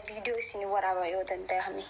فيديو سيني ورا بيوتن تهمي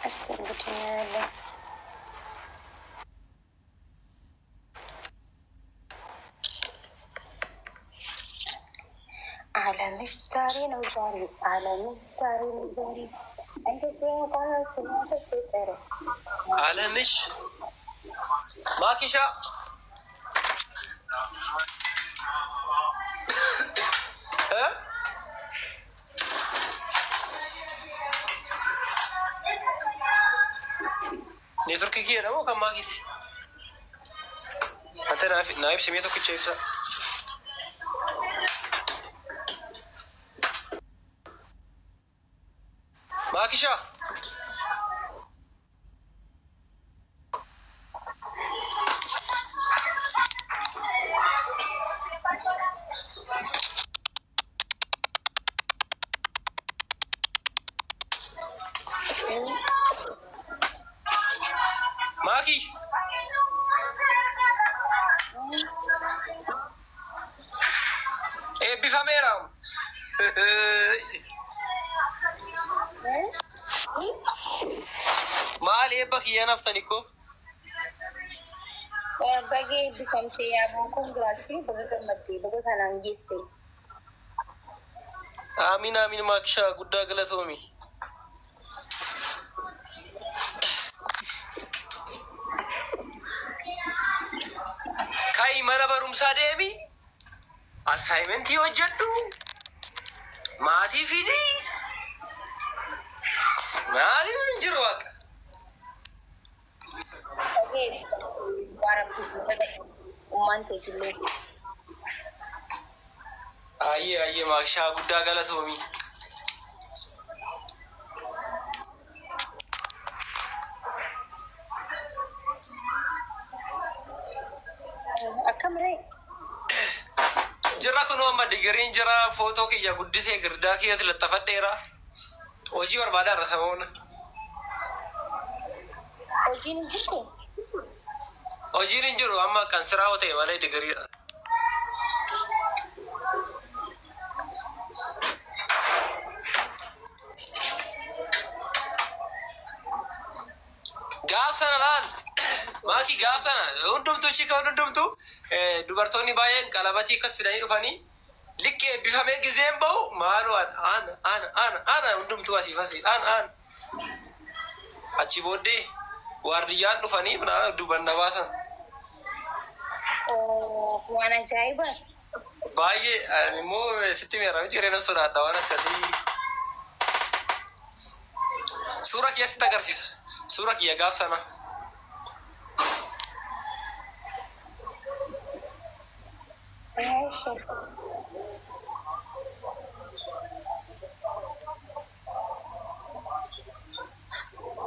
أستغفر على مش سارين وزاري على مش سارين وزاري أنت فين قال سمعت السيطرة على مش ما كيشا ها نيتورك كي أنا مو كم ما جيت حتى نايف سميته كتشيفسا ما كيشا ماكي ايه بفاميرام مال ايه بكي انا افتنيكو باقي بكمتي يا بوكم غراسي بقى مدي بقى كنانجيسي آمين آمين ماكشا قد غلطومي كاي مانا برومسا ديمي assignment hojjedhu maatii fidi maaliin hin jiru akka ayye maakshaa guddaa galatoomi jira kuno amma digiriin jira footoo kiyya guddisee girdaa kiyyatti laxxafadheera hojii barbaadaa irra samoona hojiin hin jiru amma kan siraa ta'e malee digiriidha gaaf sana laal maaki gaaf sana hundumtu chika hundumtu dubartoonni baay'een qalabatii akkas fidanii dhufanii liqqi eebbifamee gizeen bahu maaloo ana hundumtu asii fasii achi booddee waardiyyaan dhufanii dubanna baasan waan ajaa'ibaati baay'ee immoo sitti meeramiti jireenya sodaadha waan akkasii suura kiyya sitti agarsiisa suura kiyya gaaf sana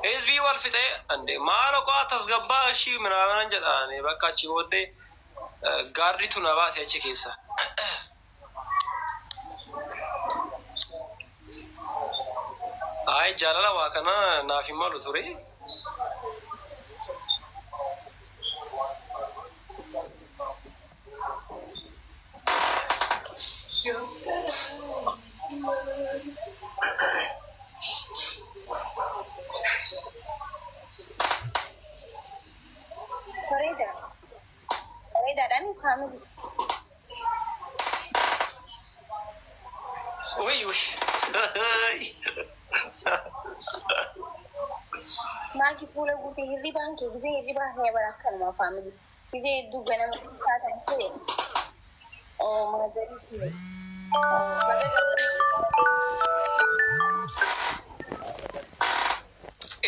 hizbii wal fixee ande maalo qaa tasgabbaa ishii minaaman jedhaane bakka achi booddee gaarditu na baase achi keessa ay jaalala waa kana naaf hin malu ture Dani family. Uy. Maki pula guti hizi banki hizi banki ya barakan ma family. Hizi du gana mata tan ce. maazariiti.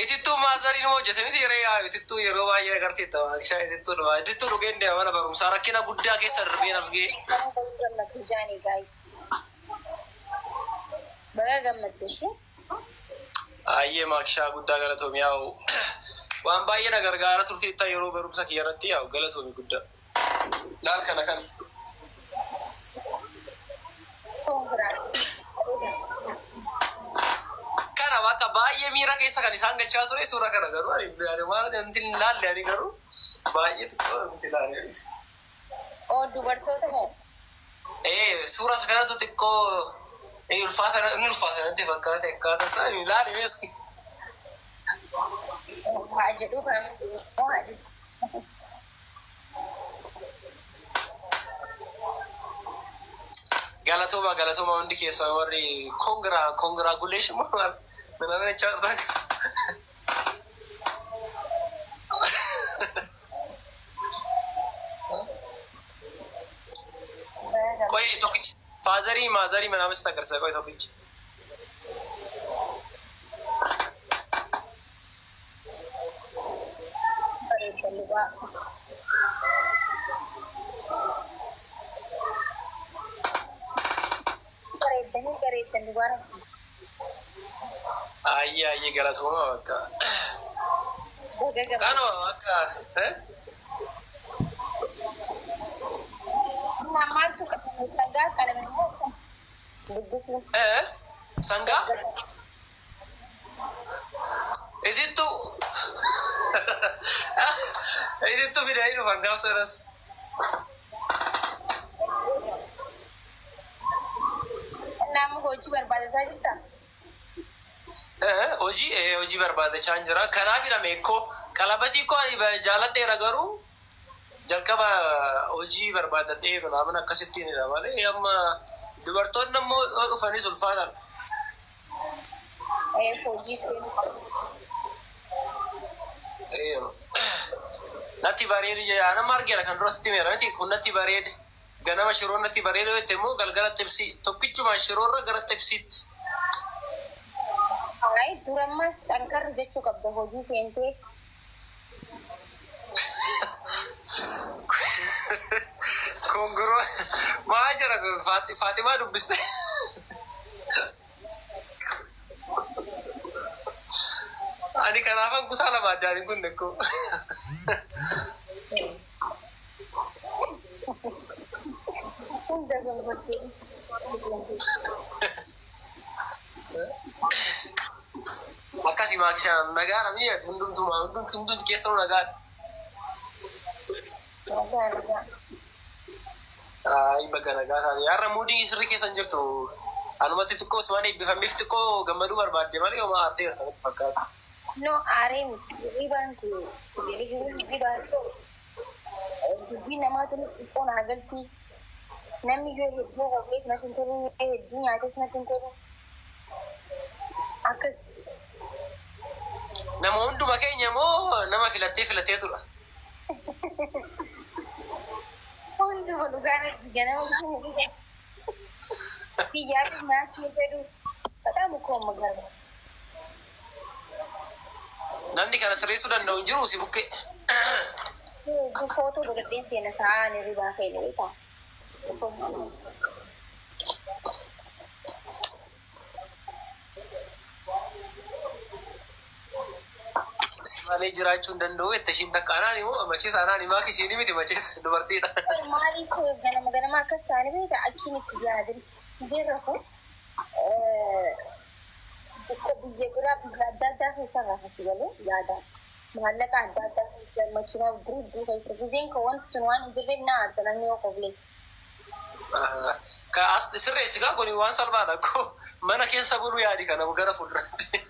Itittuu maazarii nu hojjete miti yeroo yaa itittuu yeroo baay'ee agartee ta'a. Kishaa itittuu dhumaa itittuu dhugeen deema mana barumsaa rakkina guddaa keessa darbeen as ga'e. Kan gammatu jaanii gaayis. Baga gammadde ishee. Ayyee maakshaa guddaa galatoomii yaa'u waan baay'ee na gargaara turteetta yeroo barumsa kiyya irratti yaa'u galatoomii guddaa. Laal kana kana. Kana bakka baay'ee miira keessa kan isaan galchaa ture suura kana garuu ani waan wanti laalle ani garuu baay'ee xiqqoo wanti laalle. Oo dubartoota moo? Suura isa kanatu xiqqoo ulfaata natti fakkaate akkaataa isaa laalle meeski. Haa jedhu kan haa jedhu. Galatoma hundi keessaa warri congratulation mana chaartaa. Koi tokkichi faazarii maazarii mana amasta agarsiisa koi tokkichi. Ayye galatoma bakka. Kano bakka Maaltu sangaa kana Sangga? Itu videonya lu panggap seras. Nama hojii barbaadaa jirta? Hojii barbaadachaa jira. Kanaaf hidhame ekkoo qalabatii koo jaaladheera garuu jalqaba hojii barbaadadhee namni akkasittiin hidha malee amma dubartoonni ammoo dhufanis ulfaatan. Hojii natti bareede nama argeera kan dura sitti meera miti kun natti bareede ganama shiroo natti bareede yoo immoo galgala xibsii tokkichuma shiroorra gara xibsiitti. Durammas xankarri jechuu qabda hojii seentee. Kongoro maa jira Faatimaa dubbiste. Ani kanaafan kutaa lama addaan kun nekko. Akkasii maakshaan nagaadha mi'a hundumtu keessa nu nagaadha. Bakka nagaa taate har'a muudii sirrii keessa hin jirtu anumatti xiqqoo osoo eebbifameef xiqqoo gammaduu barbaadde malee homaa aartee jirta natti fakkaata. No, arem ribaan kun sibiilii ribaan dubbii namaatu xiqqoon agalti namni yoo hedduu qophees natti hin tolu hedduu nyaates natti hin tolu akkas. Nama hunduma keenya moo nama filattee tura? Hunduma dhugaadha ganama guutuu biyyaa fi nyaachuu fedhu batamu koo magarba. Namni kana sirreessuu danda'u hin jiru si bukkee. Footoo godhadheen seena sa'aa ni ribaa feene beekaa. Malee jiraachuu hin danda'u itti ishiin takka anaan immoo machees anaan himaa kisiini miti machees dubartiidha. Maaliif ganama akkas taane beekaa achiin itti yaadin jirra kun biyya biraa biyya adda addaa keessa raafasi galee yaada maallaqa adda addaa keessa makiinaa gurguddoo keessa gizeen kan wanti sun waan hin jirreef na aarsa namni yoo qoflees. Ka as sirreessi kun waan salphaadha ko mana keessa buluu yaadi kana gara fuulduraatti.